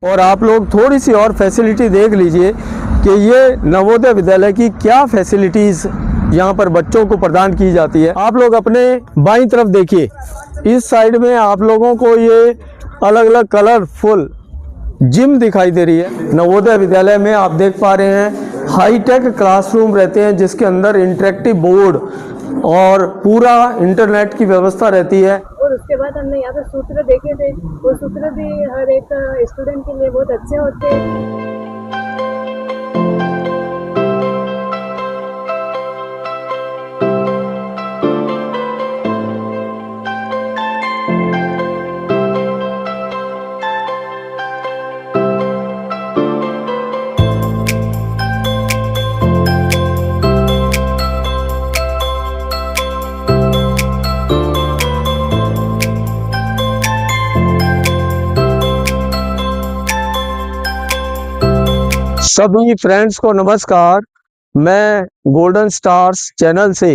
और आप लोग थोड़ी सी और फैसिलिटी देख लीजिए कि ये नवोदय विद्यालय की क्या फैसिलिटीज़ यहाँ पर बच्चों को प्रदान की जाती है। आप लोग अपने बाईं तरफ देखिए, इस साइड में आप लोगों को ये अलग अलग कलरफुल जिम दिखाई दे रही है। नवोदय विद्यालय में आप देख पा रहे हैं हाईटेक क्लासरूम रहते हैं जिसके अंदर इंटरेक्टिव बोर्ड और पूरा इंटरनेट की व्यवस्था रहती है। और उसके बाद हमने यहाँ पे सूत्र देखे थे, वो सूत्र भी हर एक स्टूडेंट के लिए बहुत अच्छे होते हैं। सभी फ्रेंड्स को नमस्कार। मैं गोल्डन स्टार्स चैनल से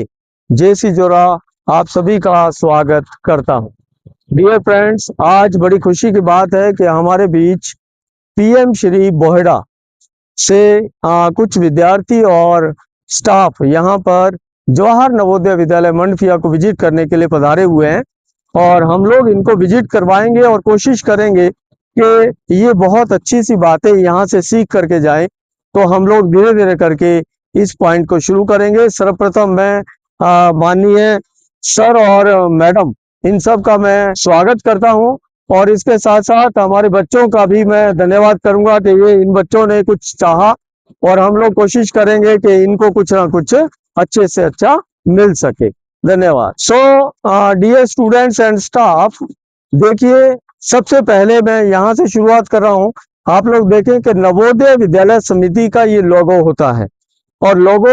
जेसी जोरा आप सभी का स्वागत करता हूं। डियर फ्रेंड्स, आज बड़ी खुशी की बात है कि हमारे बीच पीएम श्री बोहेडा से कुछ विद्यार्थी और स्टाफ यहां पर जवाहर नवोदय विद्यालय मंडफिया को विजिट करने के लिए पधारे हुए हैं और हम लोग इनको विजिट करवाएंगे और कोशिश करेंगे कि ये बहुत अच्छी सी बातें यहाँ से सीख करके जाएं। तो हम लोग धीरे धीरे करके इस पॉइंट को शुरू करेंगे। सर्वप्रथम मैं माननीय सर और मैडम इन सब का मैं स्वागत करता हूं और इसके साथ साथ हमारे बच्चों का भी मैं धन्यवाद करूंगा कि ये इन बच्चों ने कुछ चाहा और हम लोग कोशिश करेंगे कि इनको कुछ ना कुछ अच्छे से अच्छा मिल सके। धन्यवाद। So dear students and staff, देखिए सबसे पहले मैं यहाँ से शुरुआत कर रहा हूँ। आप लोग देखें कि नवोदय विद्यालय समिति का ये लोगो होता है और लोगो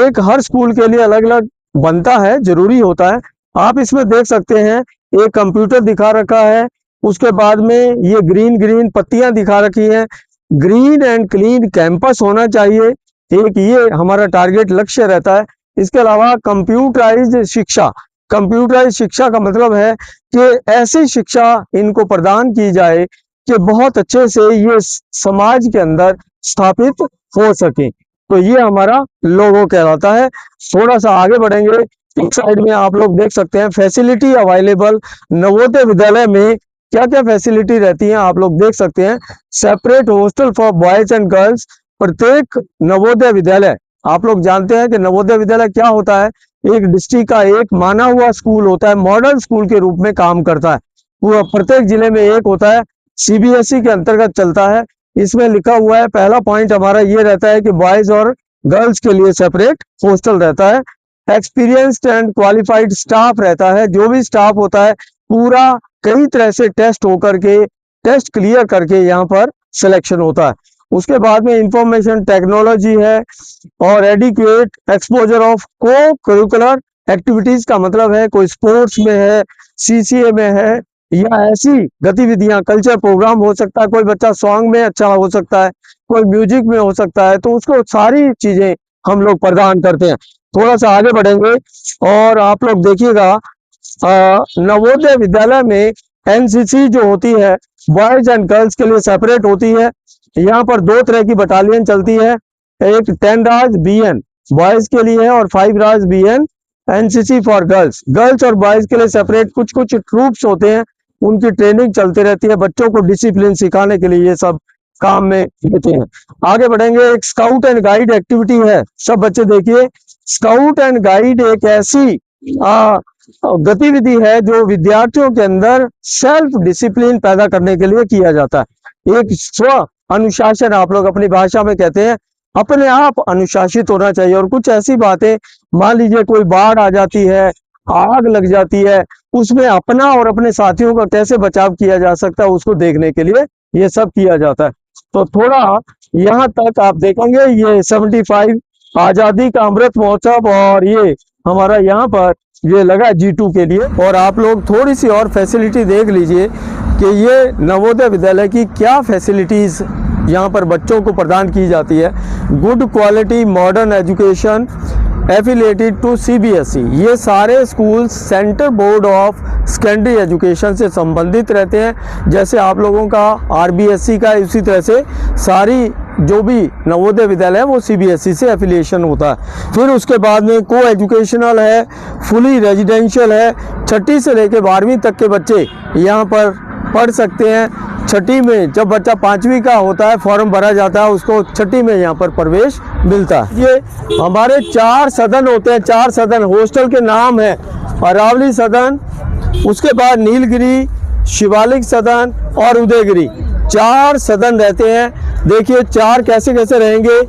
एक हर स्कूल के लिए अलग अलग बनता है, जरूरी होता है। आप इसमें देख सकते हैं एक कंप्यूटर दिखा रखा है, उसके बाद में ये ग्रीन ग्रीन पत्तियां दिखा रखी हैं। ग्रीन एंड क्लीन कैंपस होना चाहिए, एक ये हमारा टारगेट लक्ष्य रहता है। इसके अलावा कंप्यूटराइज्ड शिक्षा, कंप्यूटराइज्ड शिक्षा का मतलब है कि ऐसी शिक्षा इनको प्रदान की जाए कि बहुत अच्छे से ये समाज के अंदर स्थापित हो सके। तो ये हमारा लोगो कहलाता है। थोड़ा सा आगे बढ़ेंगे, एक साइड में आप लोग देख सकते हैं फैसिलिटी अवेलेबल नवोदय विद्यालय में क्या क्या फैसिलिटी रहती है। आप लोग देख सकते हैं separate hostel for boys and girls. प्रत्येक नवोदय विद्यालय, आप लोग जानते हैं कि नवोदय विद्यालय क्या होता है, एक डिस्ट्रिक्ट का एक माना हुआ स्कूल होता है, मॉडल स्कूल के रूप में काम करता है। वो प्रत्येक जिले में एक होता है, सीबीएसई के अंतर्गत चलता है। इसमें लिखा हुआ है, पहला पॉइंट हमारा ये रहता है कि बॉयज और गर्ल्स के लिए सेपरेट हॉस्टल रहता है। एक्सपीरियंस्ड एंड क्वालिफाइड स्टाफ रहता है, जो भी स्टाफ होता है पूरा कई तरह से टेस्ट होकर के, टेस्ट क्लियर करके यहाँ पर सिलेक्शन होता है। उसके बाद में इंफॉर्मेशन टेक्नोलॉजी है और एडिक्वेट एक्सपोजर ऑफ को करिकुलर एक्टिविटीज का मतलब है कोई स्पोर्ट्स में है, सीसीए में है, या ऐसी गतिविधियां, कल्चर प्रोग्राम हो सकता है, कोई बच्चा सॉन्ग में अच्छा हो सकता है, कोई म्यूजिक में हो सकता है, तो उसको सारी चीजें हम लोग प्रदान करते हैं। थोड़ा सा आगे बढ़ेंगे और आप लोग देखिएगा नवोदय विद्यालय में एनसीसी जो होती है बॉयज एंड गर्ल्स के लिए सेपरेट होती है। यहाँ पर दो तरह की बटालियन चलती है, एक 10 राज बीएन बॉयज के लिए है और 5 Raj BN NCC for girls. Girls और बॉयज के लिए सेपरेट कुछ कुछ ट्रूप्स होते हैं, उनकी ट्रेनिंग चलती रहती है, बच्चों को डिसिप्लिन सिखाने के लिए ये सब काम में लेते हैं। आगे बढ़ेंगे, एक स्काउट एंड गाइड एक्टिविटी है। सब बच्चे देखिए, स्काउट एंड गाइड एक ऐसी गतिविधि है जो विद्यार्थियों के अंदर सेल्फ डिसिप्लिन पैदा करने के लिए किया जाता है। एक स्व अनुशासन, आप लोग अपनी भाषा में कहते हैं, अपने आप अनुशासित होना चाहिए। और कुछ ऐसी बातें, मान लीजिए कोई बाढ़ आ जाती है, आग लग जाती है, उसमें अपना और अपने साथियों का कैसे बचाव किया जा सकता है उसको देखने के लिए ये सब किया जाता है। तो थोड़ा यहाँ तक आप देखेंगे, ये 75 आजादी का अमृत महोत्सव और ये हमारा यहाँ पर ये लगा G2 के लिए। और आप लोग थोड़ी सी और फैसिलिटी देख लीजिए कि ये नवोदय विद्यालय की क्या फैसिलिटीज यहाँ पर बच्चों को प्रदान की जाती है। Good quality modern education affiliated to CBSE। ये सारे school central board of secondary education से संबंधित रहते हैं। जैसे आप लोगों का RBSE का, इसी तरह से सारी जो भी नवोदय विद्यालय है वो CBSE से एफिलिएशन होता है। फिर उसके बाद में को एजुकेशनल है, फुली रेजिडेंशियल है। 6ठी से लेकर 12वीं तक के बच्चे यहाँ पर पढ़ सकते हैं। 6ठी में जब बच्चा 5वीं का होता है, फॉर्म भरा जाता है, उसको 6ठी में यहाँ पर प्रवेश मिलता है। ये हमारे 4 सदन होते हैं। 4 सदन हॉस्टल के नाम है अरावली सदन, उसके बाद नीलगिरी, शिवालिक सदन और उदयगिरी। 4 सदन रहते हैं। देखिए 4 कैसे कैसे रहेंगे।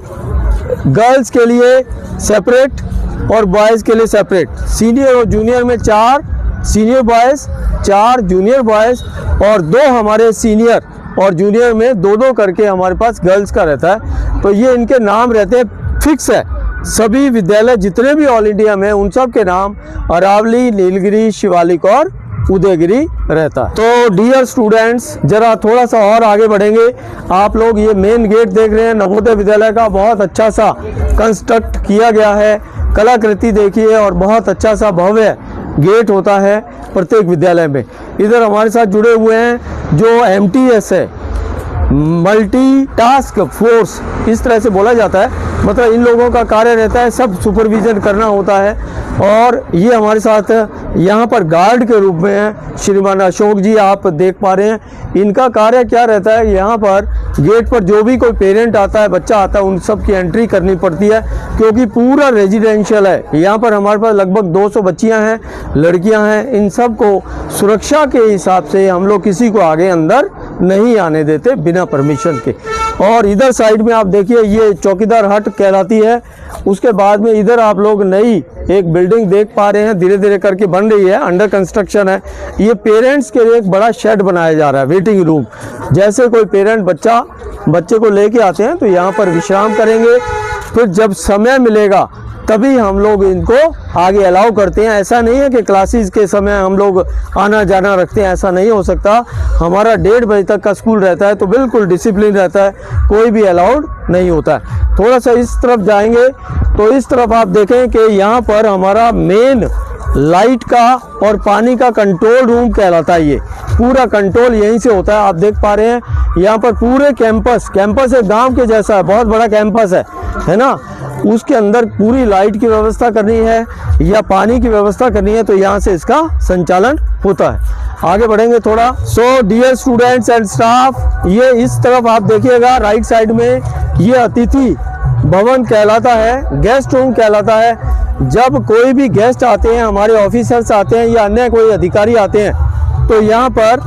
गर्ल्स के लिए सेपरेट और बॉयज़ के लिए सेपरेट। सीनियर और जूनियर में 4 सीनियर बॉयज़, 4 जूनियर बॉयज़ और 2 हमारे सीनियर और जूनियर में 2-2 करके हमारे पास गर्ल्स का रहता है। तो ये इनके नाम रहते हैं, फिक्स है। सभी विद्यालय जितने भी ऑल इंडिया में, उन सब के नाम अरावली, नीलगिरी, शिवालिक और उदयगिरी रहता है। तो डियर स्टूडेंट्स, जरा थोड़ा सा और आगे बढ़ेंगे। आप लोग ये मेन गेट देख रहे हैं नवोदय विद्यालय का, बहुत अच्छा सा कंस्ट्रक्ट किया गया है। कलाकृति देखिए और बहुत अच्छा सा भव्य गेट होता है प्रत्येक विद्यालय में। इधर हमारे साथ जुड़े हुए हैं जो MTS है, मल्टी टास्क फोर्स, इस तरह से बोला जाता है। मतलब इन लोगों का कार्य रहता है सब सुपरविजन करना होता है। और ये हमारे साथ यहाँ पर गार्ड के रूप में है श्रीमान अशोक जी, आप देख पा रहे हैं। इनका कार्य क्या रहता है, यहाँ पर गेट पर जो भी कोई पेरेंट आता है, बच्चा आता है, उन सब की एंट्री करनी पड़ती है, क्योंकि पूरा रेजिडेंशियल है। यहाँ पर हमारे पास लगभग 200 बच्चियाँ हैं, लड़कियाँ हैं। इन सब को सुरक्षा के हिसाब से हम लोग किसी को आगे अंदर नहीं आने देते बिना परमिशन के। और इधर साइड में आप देखिए ये चौकीदार हट कहलाती है। उसके बाद में इधर आप लोग नई एक बिल्डिंग देख पा रहे हैं, धीरे धीरे करके बन रही है, अंडर कंस्ट्रक्शन है। ये पेरेंट्स के लिए एक बड़ा शेड बनाया जा रहा है, वेटिंग रूम। जैसे कोई पेरेंट बच्चे को लेके आते हैं तो यहाँ पर विश्राम करेंगे, फिर जब समय मिलेगा तभी हम लोग इनको आगे अलाउ करते हैं। ऐसा नहीं है कि क्लासेस के समय हम लोग आना जाना रखते हैं, ऐसा नहीं हो सकता। हमारा 1:30 बजे तक का स्कूल रहता है, तो बिल्कुल डिसिप्लिन रहता है, कोई भी अलाउड नहीं होता है। थोड़ा सा इस तरफ जाएंगे तो इस तरफ आप देखें कि यहाँ पर हमारा मेन लाइट का और पानी का कंट्रोल रूम कहलाता है। ये पूरा कंट्रोल यहीं से होता है। आप देख पा रहे हैं यहाँ पर पूरे कैंपस एक गांव के जैसा है, बहुत बड़ा कैंपस है ना। उसके अंदर पूरी लाइट की व्यवस्था करनी है या पानी की व्यवस्था करनी है, तो यहाँ से इसका संचालन होता है। आगे बढ़ेंगे थोड़ा। So dear students and staff, ये इस तरफ आप देखिएगा राइट साइड में, ये अतिथि भवन कहलाता है, गेस्ट रूम कहलाता है। जब कोई भी गेस्ट आते हैं, हमारे ऑफिसर्स आते हैं या अन्य कोई अधिकारी आते हैं, तो यहाँ पर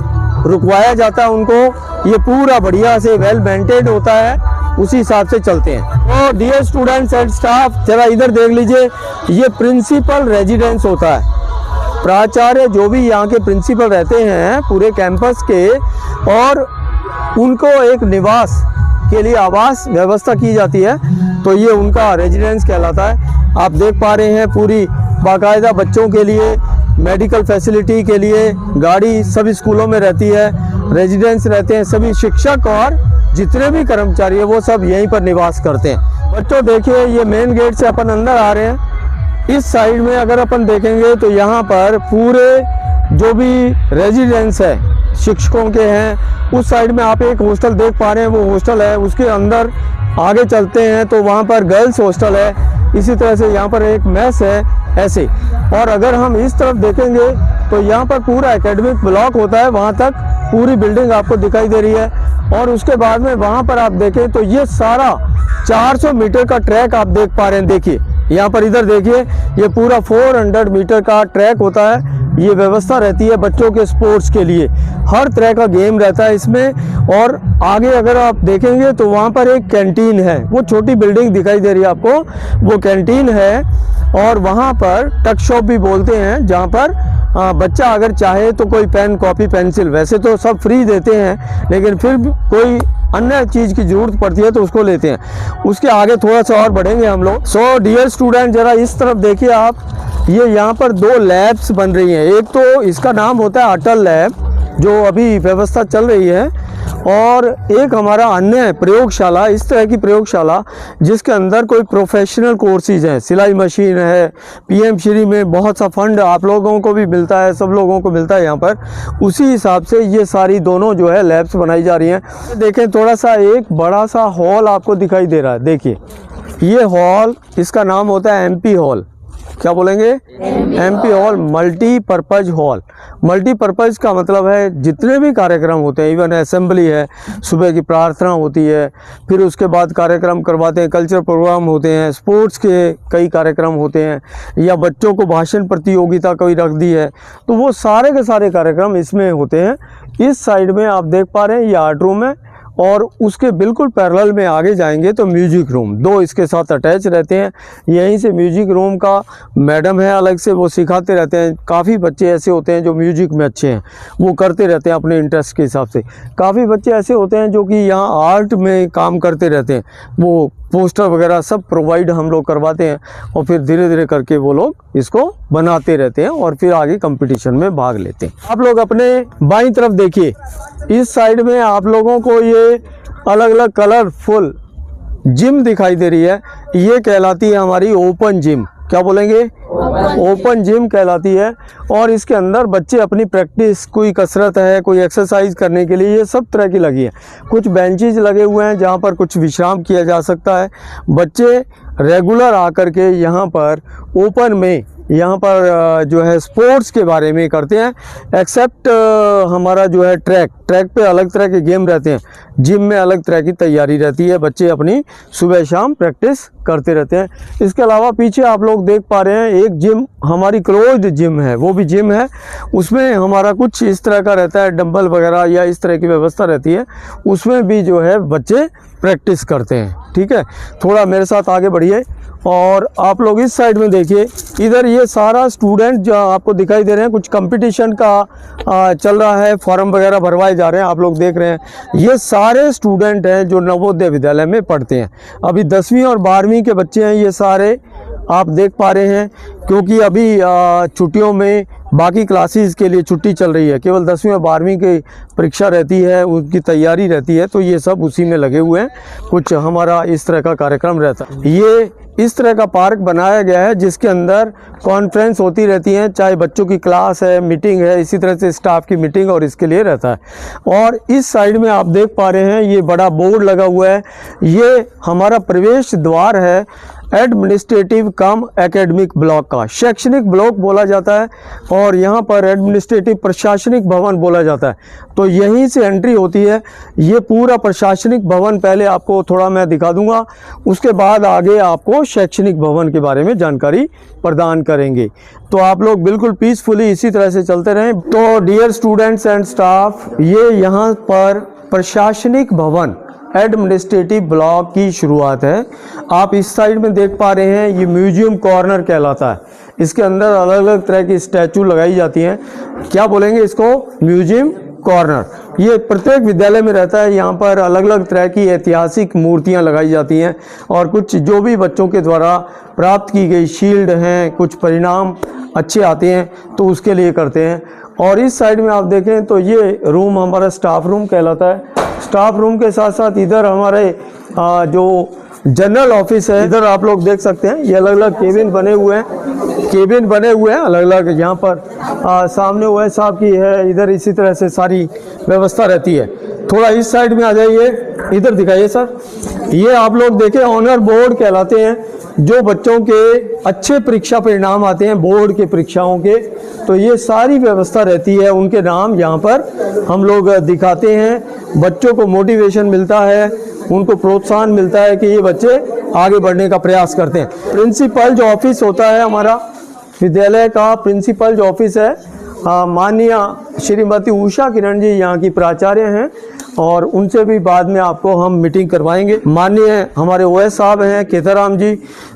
रुकवाया जाता है उनको। ये पूरा बढ़िया से वेल मेंटेन होता है, उसी हिसाब से चलते हैं। तो डियर स्टूडेंट्स एंड स्टाफ, जरा इधर देख लीजिए, ये प्रिंसिपल रेजिडेंस होता है। प्राचार्य जो भी यहाँ के प्रिंसिपल रहते हैं पूरे कैंपस के, और उनको एक निवास के लिए आवास व्यवस्था की जाती है, तो ये उनका रेजिडेंस कहलाता है। आप देख पा रहे हैं पूरी बाकायदा बच्चों के लिए मेडिकल फैसिलिटी के लिए गाड़ी सभी स्कूलों में रहती है, रेजिडेंस रहते हैं। सभी शिक्षक और जितने भी कर्मचारी है वो सब यहीं पर निवास करते हैं। बच्चों देखिए, ये मेन गेट से अपन अंदर आ रहे हैं। इस साइड में अगर अपन देखेंगे तो यहाँ पर पूरे जो भी रेजिडेंस है शिक्षकों के हैं, उस साइड में आप एक हॉस्टल देख पा रहे हैं, वो हॉस्टल है। उसके अंदर आगे चलते हैं तो वहाँ पर गर्ल्स हॉस्टल है। इसी तरह से यहाँ पर एक मेस है ऐसे। और अगर हम इस तरफ देखेंगे तो यहाँ पर पूरा एकेडमिक ब्लॉक होता है, वहाँ तक पूरी बिल्डिंग आपको दिखाई दे रही है। और उसके बाद में वहाँ पर आप देखें तो ये सारा 400 मीटर का ट्रैक आप देख पा रहे हैं। देखिए यहाँ पर, इधर देखिए, ये पूरा 400 मीटर का ट्रैक होता है। ये व्यवस्था रहती है बच्चों के स्पोर्ट्स के लिए, हर तरह का गेम रहता है इसमें। और आगे अगर आप देखेंगे तो वहाँ पर एक कैंटीन है, वो छोटी बिल्डिंग दिखाई दे रही है आपको, वो कैंटीन है। और वहाँ पर टक शॉप भी बोलते हैं, जहाँ पर बच्चा अगर चाहे तो कोई पेन, कॉपी, पेंसिल, वैसे तो सब फ्री देते हैं, लेकिन फिर भी कोई अन्य चीज़ की ज़रूरत पड़ती है तो उसको लेते हैं। उसके आगे थोड़ा सा और बढ़ेंगे हम लोग। सो डियर स्टूडेंट, ज़रा इस तरफ देखिए आप, ये यहाँ पर 2 लैब्स बन रही हैं। एक तो इसका नाम होता है अटल लैब, जो अभी व्यवस्था चल रही है, और एक हमारा अन्य है प्रयोगशाला, इस तरह की प्रयोगशाला जिसके अंदर कोई प्रोफेशनल कोर्सेज हैं, सिलाई मशीन है, पीएम श्री में बहुत सा फंड आप लोगों को भी मिलता है, सब लोगों को मिलता है यहाँ पर, उसी हिसाब से ये सारी दोनों जो है लैब्स बनाई जा रही हैं। देखें थोड़ा सा एक बड़ा सा हॉल आपको दिखाई दे रहा है, देखिए ये हॉल, इसका नाम होता है एमपी हॉल। क्या बोलेंगे? MP hall, multipurpose hall. Multipurpose का मतलब है जितने भी कार्यक्रम होते हैं, इवन असेंबली है, सुबह की प्रार्थना होती है, फिर उसके बाद कार्यक्रम करवाते हैं, कल्चरल प्रोग्राम होते हैं, स्पोर्ट्स के कई कार्यक्रम होते हैं, या बच्चों को भाषण प्रतियोगिता कोई रख दी है, तो वो सारे के सारे कार्यक्रम इसमें होते हैं। इस साइड में आप देख पा रहे हैं ये आर्ट रूम है, और उसके बिल्कुल पैरेलल में आगे जाएंगे तो म्यूजिक रूम, दो इसके साथ अटैच रहते हैं। यहीं से म्यूजिक रूम का मैडम है अलग से, वो सिखाते रहते हैं। काफ़ी बच्चे ऐसे होते हैं जो म्यूजिक में अच्छे हैं, वो करते रहते हैं अपने इंटरेस्ट के हिसाब से। काफ़ी बच्चे ऐसे होते हैं जो कि यहाँ आर्ट में काम करते रहते हैं, वो पोस्टर वगैरह सब प्रोवाइड हम लोग करवाते हैं, और फिर धीरे धीरे करके वो लोग इसको बनाते रहते हैं और फिर आगे कंपटीशन में भाग लेते हैं। आप लोग अपने बाईं तरफ देखिए, इस साइड में आप लोगों को ये अलग अलग कलरफुल जिम दिखाई दे रही है, ये कहलाती है हमारी ओपन जिम। क्या बोलेंगे? ओपन जिम कहलाती है। और इसके अंदर बच्चे अपनी प्रैक्टिस, कोई कसरत है, कोई एक्सरसाइज करने के लिए, ये सब तरह की लगी है। कुछ बेंचेज लगे हुए हैं जहाँ पर कुछ विश्राम किया जा सकता है। बच्चे रेगुलर आकर के यहाँ पर ओपन में, यहाँ पर जो है स्पोर्ट्स के बारे में करते हैं। एक्सेप्ट हमारा जो है ट्रैक पे अलग तरह के गेम रहते हैं, जिम में अलग तरह की तैयारी रहती है, बच्चे अपनी सुबह शाम प्रैक्टिस करते रहते हैं। इसके अलावा पीछे आप लोग देख पा रहे हैं एक जिम हमारी क्लोज्ड जिम है, वो भी जिम है, उसमें हमारा कुछ इस तरह का रहता है, डंबल वगैरह या इस तरह की व्यवस्था रहती है, उसमें भी जो है बच्चे प्रैक्टिस करते हैं। ठीक है, थोड़ा मेरे साथ आगे बढ़िए और आप लोग इस साइड में देखिए, इधर ये सारा स्टूडेंट जो आपको दिखाई दे रहे हैं, कुछ कंपटीशन का चल रहा है, फॉर्म वगैरह भरवाए जा रहे हैं, आप लोग देख रहे हैं। ये सारे स्टूडेंट हैं जो नवोदय विद्यालय में पढ़ते हैं। अभी 10वीं और 12वीं के बच्चे हैं ये सारे, आप देख पा रहे हैं, क्योंकि अभी छुट्टियों में बाकी क्लासेस के लिए छुट्टी चल रही है, केवल 10वीं और 12वीं की परीक्षा रहती है, उनकी तैयारी रहती है, तो ये सब उसी में लगे हुए हैं। कुछ हमारा इस तरह का कार्यक्रम रहता है। ये इस तरह का पार्क बनाया गया है जिसके अंदर कॉन्फ्रेंस होती रहती हैं, चाहे बच्चों की क्लास है, मीटिंग है, इसी तरह से स्टाफ की मीटिंग और इसके लिए रहता है। और इस साइड में आप देख पा रहे हैं ये बड़ा बोर्ड लगा हुआ है, ये हमारा प्रवेश द्वार है एडमिनिस्ट्रेटिव कम एकेडमिक ब्लॉक का। शैक्षणिक ब्लॉक बोला जाता है और यहाँ पर एडमिनिस्ट्रेटिव प्रशासनिक भवन बोला जाता है, तो यहीं से एंट्री होती है। ये पूरा प्रशासनिक भवन पहले आपको थोड़ा मैं दिखा दूंगा, उसके बाद आगे आपको शैक्षणिक भवन के बारे में जानकारी प्रदान करेंगे। तो आप लोग बिल्कुल पीसफुली इसी तरह से चलते रहें। तो डियर स्टूडेंट्स एंड स्टाफ, ये यहाँ पर प्रशासनिक भवन एडमिनिस्ट्रेटिव ब्लॉक की शुरुआत है। आप इस साइड में देख पा रहे हैं, ये म्यूजियम कॉर्नर कहलाता है। इसके अंदर अलग अलग तरह की स्टैचू लगाई जाती हैं। क्या बोलेंगे इसको? Museum corner. ये प्रत्येक विद्यालय में रहता है। यहाँ पर अलग अलग तरह की ऐतिहासिक मूर्तियाँ लगाई जाती हैं और कुछ जो भी बच्चों के द्वारा प्राप्त की गई शील्ड हैं, कुछ परिणाम अच्छे आते हैं तो उसके लिए करते हैं। और इस साइड में आप देखें तो ये रूम हमारा स्टाफ रूम कहलाता है। स्टाफ रूम के साथ साथ इधर हमारे जो जनरल ऑफिस है, इधर आप लोग देख सकते हैं, ये अलग अलग केबिन बने हुए हैं अलग अलग। यहाँ पर सामने ओएस साहब की है, इधर इसी तरह से सारी व्यवस्था रहती है। थोड़ा इस साइड में आ जाइए, इधर दिखाइए सर। ये आप लोग देखें ऑनर बोर्ड कहलाते हैं, जो बच्चों के अच्छे परीक्षा परिणाम आते हैं बोर्ड के परीक्षाओं के, तो ये सारी व्यवस्था रहती है, उनके नाम यहाँ पर हम लोग दिखाते हैं। बच्चों को मोटिवेशन मिलता है, उनको प्रोत्साहन मिलता है कि ये बच्चे आगे बढ़ने का प्रयास करते हैं। प्रिंसिपल जो ऑफिस होता है हमारा विद्यालय का, प्रिंसिपल जो ऑफिस है, माननीय श्रीमती उषा किरण जी यहाँ की प्राचार्य हैं और उनसे भी बाद में आपको हम मीटिंग करवाएंगे। माननीय हमारे ओएस साहब हैं केताराम जी,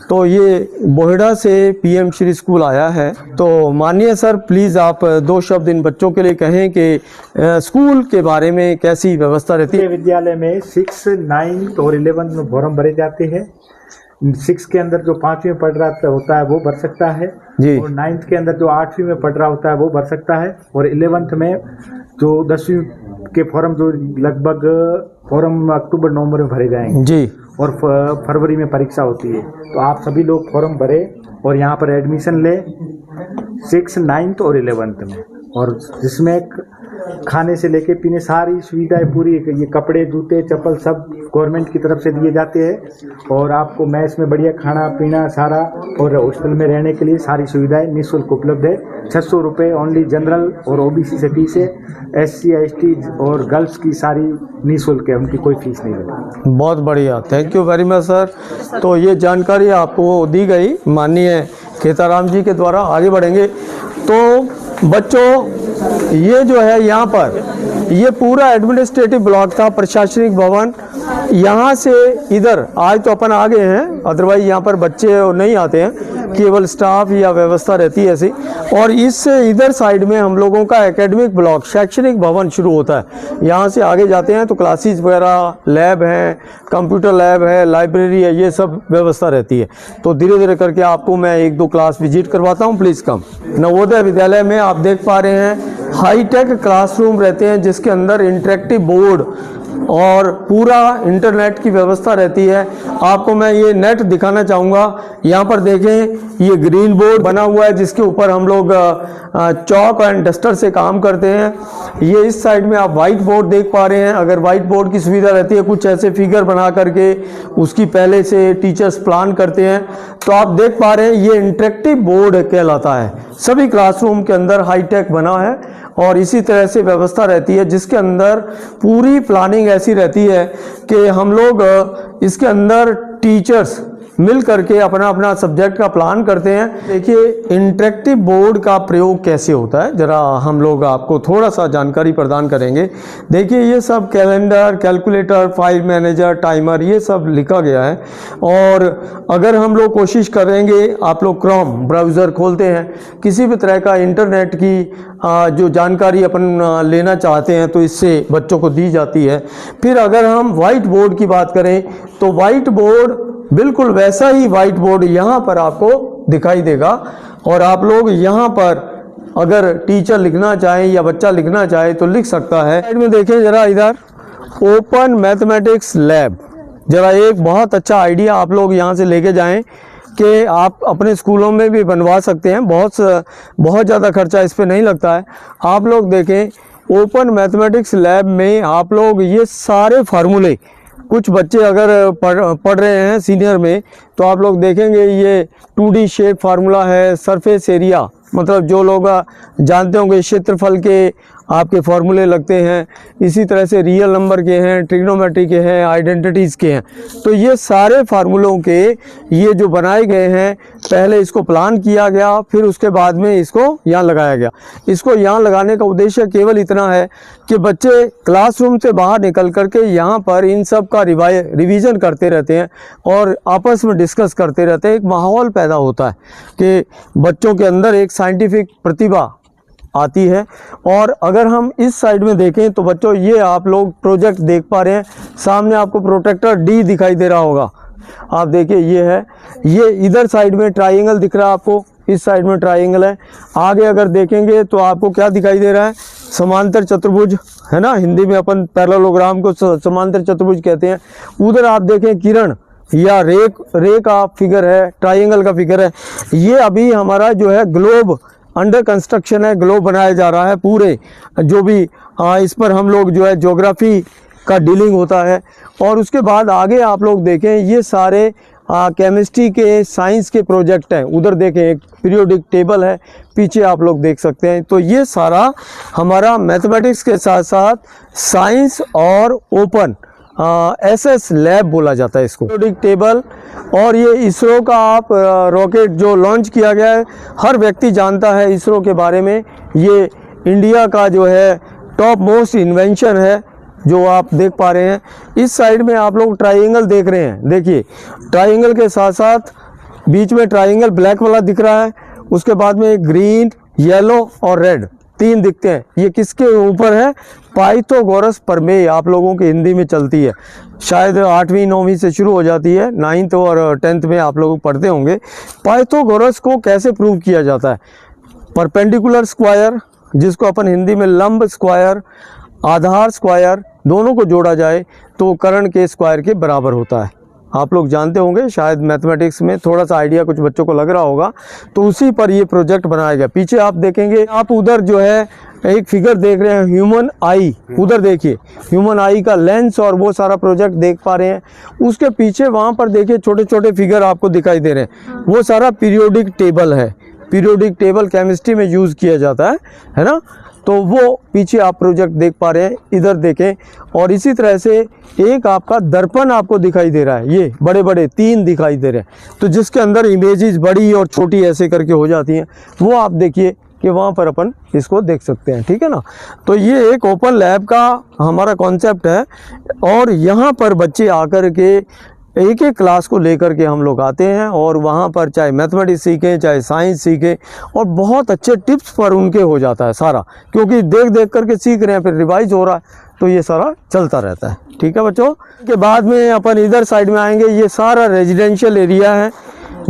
तो ये बोहेड़ा से पीएम श्री स्कूल आया है। तो माननीय सर, प्लीज़ आप 2 शब्द इन बच्चों के लिए कहें कि स्कूल के बारे में कैसी व्यवस्था रहती है। विद्यालय में 6, 9 और 11 में फॉर्म भरे जाते हैं। 6 के अंदर जो 5वीं में पढ़ रहा होता है वो भर सकता है जी, और 9th के अंदर जो 8वीं में पढ़ रहा होता है वो भर सकता है, और 11th में जो 10वीं के फॉर्म जो लगभग फॉर्म अक्टूबर नवंबर में भरे जाएंगे जी। और फरवरी में परीक्षा होती है। तो आप सभी लोग फॉर्म भरे और यहाँ पर एडमिशन ले 6, 9 और 11 में, और जिसमें खाने से लेके पीने सारी सुविधाएं पूरी, ये कपड़े जूते चप्पल सब गवर्नमेंट की तरफ से दिए जाते हैं। और आपको मैस में बढ़िया खाना पीना सारा, और हॉस्टल में रहने के लिए सारी सुविधाएं निःशुल्क उपलब्ध है। 600 रुपये ओनली जनरल और ओबीसी से फीस है। SC ST और गर्ल्स की सारी निःशुल्क है, उनकी कोई फीस नहीं लगती। बहुत बढ़िया, thank you very much sir. तो ये जानकारी आपको दी गई माननीय खेताराम जी के द्वारा। आगे बढ़ेंगे तो बच्चों ये जो है यहाँ पर ये पूरा एडमिनिस्ट्रेटिव ब्लॉक था, प्रशासनिक भवन। यहाँ से इधर आज तो अपन आ गए हैं, अदरवाइज यहाँ पर बच्चे नहीं आते हैं, केवल स्टाफ या व्यवस्था रहती है ऐसी। और इससे इधर साइड में हम लोगों का एकेडमिक ब्लॉक शैक्षणिक भवन शुरू होता है। यहाँ से आगे जाते हैं तो क्लासेस वगैरह, लैब हैं, कंप्यूटर लैब है, लाइब्रेरी है, ये सब व्यवस्था रहती है। तो धीरे धीरे करके आपको मैं 1-2 क्लास विजिट करवाता हूँ, प्लीज़ कम। नवोदय विद्यालय में आप देख पा रहे हैं हाईटेक क्लासरूम रहते हैं, जिसके अंदर इंटरेक्टिव बोर्ड और पूरा इंटरनेट की व्यवस्था रहती है। आपको मैं ये नेट दिखाना चाहूँगा। यहाँ पर देखें ये ग्रीन बोर्ड बना हुआ है, जिसके ऊपर हम लोग चॉक एंड डस्टर से काम करते हैं। ये इस साइड में आप वाइट बोर्ड देख पा रहे हैं। अगर वाइट बोर्ड की सुविधा रहती है, कुछ ऐसे फिगर बना करके उसकी पहले से टीचर्स प्लान करते हैं, तो आप देख पा रहे हैं ये इंटरेक्टिव बोर्ड कहलाता है। सभी क्लासरूम के अंदर हाईटेक बना है और इसी तरह से व्यवस्था रहती है, जिसके अंदर पूरी प्लानिंग ऐसी रहती है कि हम लोग इसके अंदर टीचर्स मिल करके अपना अपना सब्जेक्ट का प्लान करते हैं। देखिए इंटरेक्टिव बोर्ड का प्रयोग कैसे होता है, जरा हम लोग आपको थोड़ा सा जानकारी प्रदान करेंगे। देखिए ये सब calendar, calculator, file manager, timer, ये सब लिखा गया है। और अगर हम लोग कोशिश करेंगे, आप लोग क्रोम ब्राउज़र खोलते हैं, किसी भी तरह का इंटरनेट की जो जानकारी अपन लेना चाहते हैं तो इससे बच्चों को दी जाती है। फिर अगर हम वाइट बोर्ड की बात करें तो वाइट बोर्ड बिल्कुल वैसा ही वाइट बोर्ड यहाँ पर आपको दिखाई देगा। और आप लोग यहाँ पर अगर टीचर लिखना चाहें या बच्चा लिखना चाहे तो लिख सकता है। साइड में देखें जरा इधर ओपन मैथमेटिक्स लैब, जरा एक बहुत अच्छा आइडिया आप लोग यहाँ से लेके जाएं कि आप अपने स्कूलों में भी बनवा सकते हैं। बहुत ज़्यादा खर्चा इस पर नहीं लगता है। आप लोग देखें ओपन मैथमेटिक्स लैब में आप लोग ये सारे फार्मूले, कुछ बच्चे अगर पढ़ रहे हैं सीनियर में तो आप लोग देखेंगे ये 2D शेप फार्मूला है, सरफेस एरिया, मतलब जो लोग जानते होंगे क्षेत्रफल के आपके फॉर्मूले लगते हैं। इसी तरह से रियल नंबर के हैं, ट्रिग्नोमेट्री के हैं, आइडेंटिटीज़ के हैं। तो ये सारे फार्मूलों के ये जो बनाए गए हैं, पहले इसको प्लान किया गया, फिर उसके बाद में इसको यहाँ लगाया गया। इसको यहाँ लगाने का उद्देश्य केवल इतना है कि बच्चे क्लासरूम से बाहर निकल करके यहाँ पर इन सब का रिवीजन करते रहते हैं और आपस में डिस्कस करते रहते हैं। एक माहौल पैदा होता है कि बच्चों के अंदर एक साइंटिफिक प्रतिभा आती है। और अगर हम इस साइड में देखें तो बच्चों ये आप लोग प्रोजेक्ट देख पा रहे हैं, सामने आपको प्रोटेक्टर D दिखाई दे रहा होगा। आप देखिए ये है, ये इधर साइड में ट्राइंगल दिख रहा है आपको, इस साइड में ट्राइंगल है। आगे अगर देखेंगे तो आपको क्या दिखाई दे रहा है, समांतर चतुर्भुज है ना, हिंदी में अपन पैरेललोग्राम को समांतर चतुर्भुज कहते हैं। उधर आप देखें किरण या रे का फिगर है, ट्राइंगल का फिगर है। ये अभी हमारा जो है ग्लोब अंडर कंस्ट्रक्शन है, ग्लोब बनाया जा रहा है पूरे, जो भी इस पर हम लोग जो है ज्योग्राफी का डीलिंग होता है। और उसके बाद आगे आप लोग देखें ये सारे केमिस्ट्री के, साइंस के प्रोजेक्ट हैं। उधर देखें एक पीरियोडिक टेबल है, पीछे आप लोग देख सकते हैं। तो ये सारा हमारा मैथमेटिक्स के साथ साथ साइंस और ओपन SS लैब बोला जाता है इसको, पीरियोडिक टेबल। और ये इसरो का आप रॉकेट जो लॉन्च किया गया है, हर व्यक्ति जानता है इसरो के बारे में। ये इंडिया का जो है टॉप मोस्ट इन्वेंशन है जो आप देख पा रहे हैं। इस साइड में आप लोग ट्राइंगल देख रहे हैं, देखिए ट्राइंगल के साथ साथ बीच में ट्राइंगल ब्लैक वाला दिख रहा है, उसके बाद में ग्रीन, येलो और रेड 3 दिखते हैं। ये किसके ऊपर है, पाइथागोरस प्रमेय आप लोगों की हिंदी में चलती है, शायद 8वीं 9वीं से शुरू हो जाती है, 9th और 10th में आप लोग पढ़ते होंगे। पाइथागोरस को कैसे प्रूव किया जाता है, परपेंडिकुलर स्क्वायर जिसको अपन हिंदी में लंब स्क्वायर, आधार स्क्वायर दोनों को जोड़ा जाए तो कर्ण के स्क्वायर के बराबर होता है। आप लोग जानते होंगे, शायद मैथमेटिक्स में थोड़ा सा आइडिया कुछ बच्चों को लग रहा होगा, तो उसी पर ये प्रोजेक्ट बनाया गया। पीछे आप देखेंगे, आप उधर जो है एक फिगर देख रहे हैं, ह्यूमन आई, उधर देखिए ह्यूमन आई का लेंस और वो सारा प्रोजेक्ट देख पा रहे हैं। उसके पीछे वहाँ पर देखिए छोटे छोटे फिगर आपको दिखाई दे रहे हैं, वो सारा पीरियोडिक टेबल है। पीरियोडिक टेबल केमिस्ट्री में यूज़ किया जाता है ना। तो वो पीछे आप प्रोजेक्ट देख पा रहे हैं, इधर देखें। और इसी तरह से एक आपका दर्पण आपको दिखाई दे रहा है, ये बड़े बड़े 3 दिखाई दे रहे हैं, तो जिसके अंदर इमेजेस बड़ी और छोटी ऐसे करके हो जाती हैं, वो आप देखिए कि वहाँ पर अपन इसको देख सकते हैं, ठीक है ना। तो ये एक ओपन लैब का हमारा कॉन्सेप्ट है और यहाँ पर बच्चे आकर के एक एक क्लास को लेकर के हम लोग आते हैं और वहाँ पर चाहे मैथमेटिक्स सीखें चाहे साइंस सीखें, और बहुत अच्छे टिप्स पर उनके हो जाता है सारा, क्योंकि देख देख करके सीख रहे हैं, फिर रिवाइज हो रहा है, तो ये सारा चलता रहता है। ठीक है बच्चों, के बाद में अपन इधर साइड में आएंगे। ये सारा रेजिडेंशियल एरिया है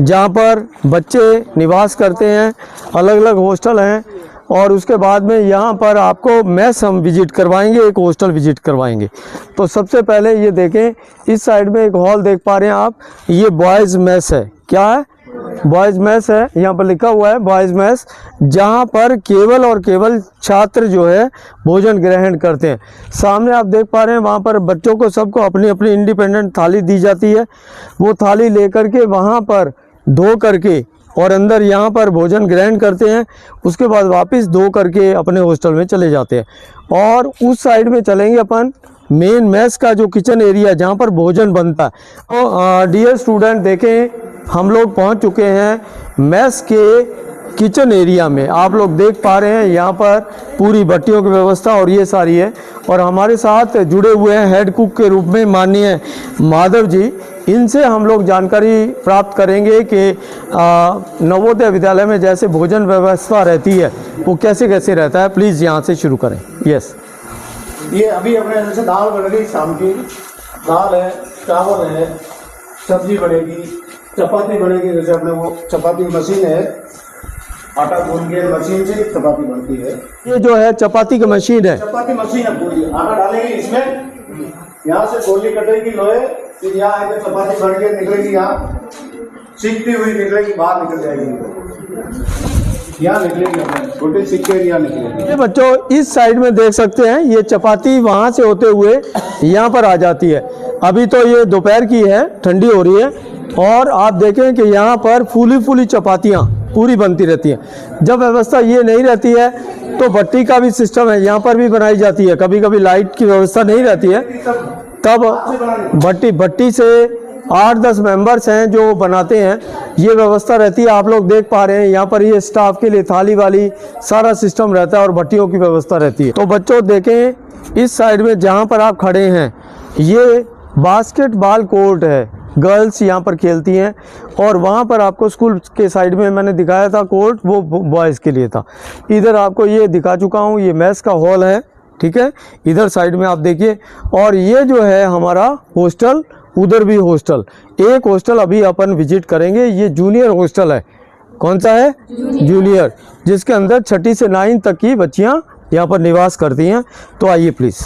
जहाँ पर बच्चे निवास करते हैं, अलग अलग हॉस्टल हैं। और उसके बाद में यहाँ पर आपको मेस हम विजिट करवाएंगे, एक हॉस्टल विजिट करवाएंगे। तो सबसे पहले ये देखें, इस साइड में एक हॉल देख पा रहे हैं आप, ये बॉयज़ मेस है। क्या है? बॉयज़ मेस है, यहाँ पर लिखा हुआ है बॉयज़ मेस, जहाँ पर केवल और केवल छात्र जो है भोजन ग्रहण करते हैं। सामने आप देख पा रहे हैं, वहाँ पर बच्चों को सबको अपनी अपनी इंडिपेंडेंट थाली दी जाती है। वो थाली लेकर के वहाँ पर धो करके और अंदर यहाँ पर भोजन ग्रहण करते हैं, उसके बाद वापस धो करके अपने हॉस्टल में चले जाते हैं। और उस साइड में चलेंगे अपन मेन मेस का जो किचन एरिया जहाँ पर भोजन बनता है। तो डियर स्टूडेंट देखें, हम लोग पहुँच चुके हैं मेस के किचन एरिया में। आप लोग देख पा रहे हैं यहाँ पर पूरी भट्टियों की व्यवस्था और ये सारी है। और हमारे साथ जुड़े हुए हैं हेड कुक के रूप में माननीय माधव जी। इनसे हम लोग जानकारी प्राप्त करेंगे कि नवोदय विद्यालय में जैसे भोजन व्यवस्था रहती है वो कैसे कैसे रहता है। प्लीज़ यहाँ से शुरू करें। यस, ये अभी अपने जैसे दाल बन रही, शाम की दाल है, चावल है, सब्जी बनेगी, चपाती बनेगी। जैसे अपने वो चपाती मशीन है, आटा गूंद के मशीन से चपाती बनती है। ये जो है चपाती की मशीन है, चपाती मशीन है पूरी। आटा डालेंगे इसमें, यहाँ से गोली कटेगी लोहे, फिर यहाँ आके चपाती बन के निकलेगी, यहाँ सीखती हुई निकलेगी, बाहर निकल जाएगी, यहाँ निकलेगी छोटी सीख के यहाँ निकलेगी। ये बच्चों इस साइड में देख सकते हैं, ये चपाती वहाँ से होते हुए यहाँ पर आ जाती है। अभी तो ये दोपहर की है, ठंडी हो रही है, और आप देखें कि यहाँ पर फूली फूली चपातियाँ पूरी बनती रहती हैं। जब व्यवस्था ये नहीं रहती है तो भट्टी का भी सिस्टम है, यहाँ पर भी बनाई जाती है। कभी कभी लाइट की व्यवस्था नहीं रहती है, तब भट्टी से 8-10 मेंबर्स हैं जो बनाते हैं, ये व्यवस्था रहती है। आप लोग देख पा रहे हैं यहाँ पर ये स्टाफ के लिए थाली वाली सारा सिस्टम रहता है और भट्टियों की व्यवस्था रहती है। तो बच्चों देखें, इस साइड में जहाँ पर आप खड़े हैं ये बास्केटबॉल कोर्ट है, गर्ल्स यहाँ पर खेलती हैं। और वहाँ पर आपको स्कूल के साइड में मैंने दिखाया था कोर्ट, वो बॉयज़ के लिए था। इधर आपको ये दिखा चुका हूँ, ये मेस का हॉल है, ठीक है। इधर साइड में आप देखिए, और ये जो है हमारा हॉस्टल, उधर भी हॉस्टल। एक हॉस्टल अभी अपन विजिट करेंगे, ये जूनियर हॉस्टल है। कौन सा है? जूनियर, जिसके अंदर 6ठी से 9th तक की बच्चियाँ यहाँ पर निवास करती हैं। तो आइए प्लीज़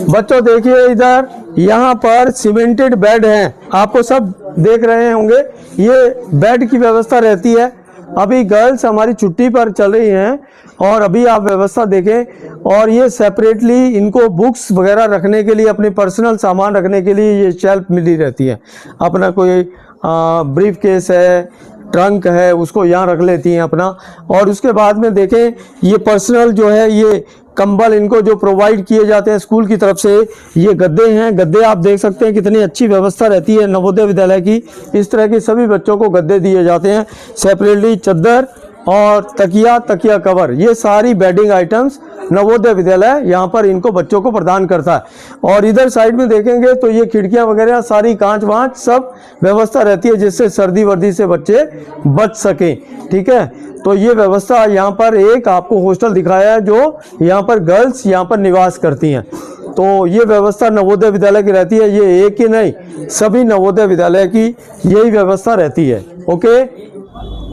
बच्चों देखिए, इधर यहाँ पर सीमेंटेड बेड हैं, आपको सब देख रहे होंगे। ये बेड की व्यवस्था रहती है। अभी गर्ल्स हमारी छुट्टी पर चल रही हैं और अभी आप व्यवस्था देखें। और ये सेपरेटली इनको बुक्स वगैरह रखने के लिए, अपने पर्सनल सामान रखने के लिए ये शेल्फ मिली रहती है। अपना कोई ब्रीफ केस है, ट्रंक है, उसको यहाँ रख लेती हैं अपना। और उसके बाद में देखें, ये पर्सनल जो है, ये कंबल इनको जो प्रोवाइड किए जाते हैं स्कूल की तरफ से, ये गद्दे हैं। गद्दे आप देख सकते हैं कितनी अच्छी व्यवस्था रहती है नवोदय विद्यालय की। इस तरह के सभी बच्चों को गद्दे दिए जाते हैं सेपरेटली। चद्दर और तकिया कवर, ये सारी बेडिंग आइटम्स नवोदय विद्यालय यहाँ पर इनको बच्चों को प्रदान करता है। और इधर साइड में देखेंगे तो ये खिड़कियाँ वगैरह सारी कांच वाँच सब व्यवस्था रहती है, जिससे सर्दी वर्दी से बच्चे बच सकें, ठीक है। तो ये व्यवस्था यहाँ पर एक आपको हॉस्टल दिखाया है जो यहाँ पर गर्ल्स यहाँ पर निवास करती हैं। तो ये व्यवस्था नवोदय विद्यालय की रहती है। ये एक ही नहीं, सभी नवोदय विद्यालय की यही व्यवस्था रहती है। ओके,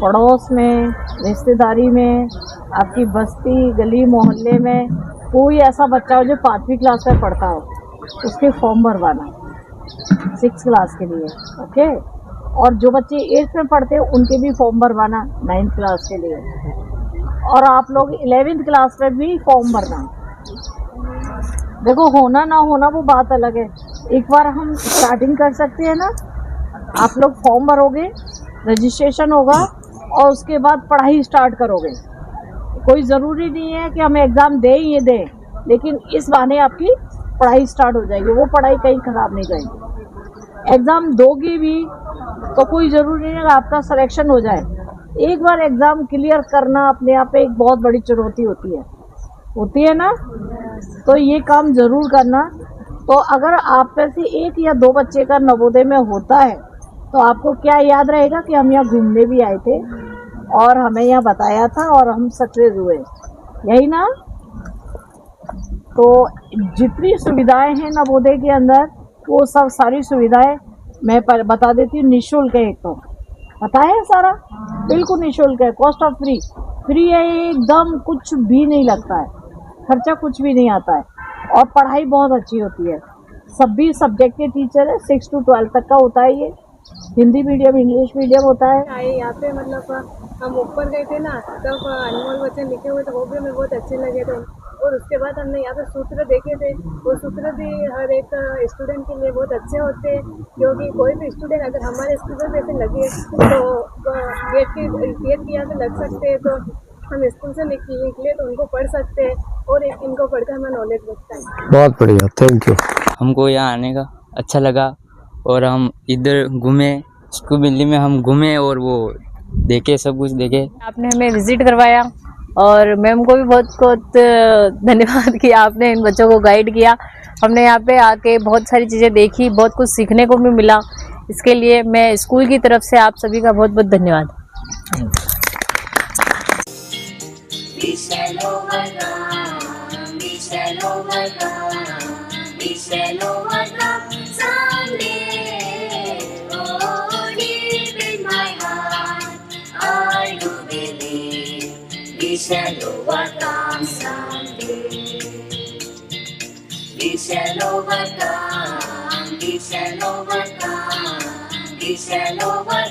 पड़ोस में, रिश्तेदारी में, आपकी बस्ती गली मोहल्ले में कोई ऐसा बच्चा हो जो 5वीं क्लास में पढ़ता हो, उसके फॉर्म भरवाना 6 क्लास के लिए, ओके। और जो बच्चे 8th में पढ़ते हैं उनके भी फॉर्म भरवाना 9th क्लास के लिए, और आप लोग 11th क्लास में भी फॉर्म भरना। देखो, होना ना होना वो बात अलग है, एक बार हम स्टार्टिंग कर सकते हैं ना। आप लोग फॉर्म भरोगे, रजिस्ट्रेशन होगा और उसके बाद पढ़ाई स्टार्ट करोगे। कोई ज़रूरी नहीं है कि हम एग्ज़ाम दें ही दें, लेकिन इस बहाने आपकी पढ़ाई स्टार्ट हो जाएगी, वो पढ़ाई कहीं ख़राब नहीं जाएगी। एग्ज़ाम दोगे भी तो कोई ज़रूरी नहीं है कि आपका सिलेक्शन हो जाए। एक बार एग्ज़ाम क्लियर करना अपने आप में एक बहुत बड़ी चुनौती होती है ना। तो ये काम ज़रूर करना। तो अगर आप में से 1 या 2 बच्चे का नवोदय में होता है तो आपको क्या याद रहेगा कि हम यहाँ घूमने भी आए थे और हमें यहाँ बताया था और हम सक्सेस हुए, यही ना। तो जितनी सुविधाएं हैं नवोदय के अंदर, वो सब सारी सुविधाएं मैं बता देती हूँ। निःशुल्क है, एक तो पता है सारा, बिल्कुल निःशुल्क है, कॉस्ट ऑफ फ्री है, एकदम कुछ भी नहीं लगता है, खर्चा कुछ भी नहीं आता है, और पढ़ाई बहुत अच्छी होती है। सभी सब्जेक्ट के टीचर है, 6 to 12 तक का होता है। ये हिंदी मीडियम, इंग्लिश मीडियम होता है। आए यहाँ पे, मतलब हम ऊपर गए थे ना, तब अनमोल वचन लिखे हुए थे, वो भी हमें बहुत अच्छे लगे थे। और उसके बाद हमने यहाँ पे सूत्र देखे थे, वो सूत्र भी हर एक स्टूडेंट के लिए बहुत अच्छे होते हैं, क्योंकि कोई भी स्टूडेंट अगर हमारे स्कूल में से लगे तो गेट की यहाँ पे लग सकते हैं, तो हम स्कूल से निकले तो उनको पढ़ सकते हैं, और एक इनको पढ़कर हमें नॉलेज मिलता है। बहुत बढ़िया, थैंक यू। हमको यहाँ आने का अच्छा लगा, और हम इधर घूमे, स्कूल बिल्डिंग में हम घूमे और वो देखे, सब कुछ देखे। आपने हमें विजिट करवाया, और मैम को भी बहुत बहुत धन्यवाद कि आपने इन बच्चों को गाइड किया। हमने यहाँ पे आके बहुत सारी चीज़ें देखी, बहुत कुछ सीखने को भी मिला। इसके लिए मैं स्कूल की तरफ से आप सभी का बहुत बहुत धन्यवाद। We shall overcome someday. We shall overcome. We shall overcome. We shall overcome.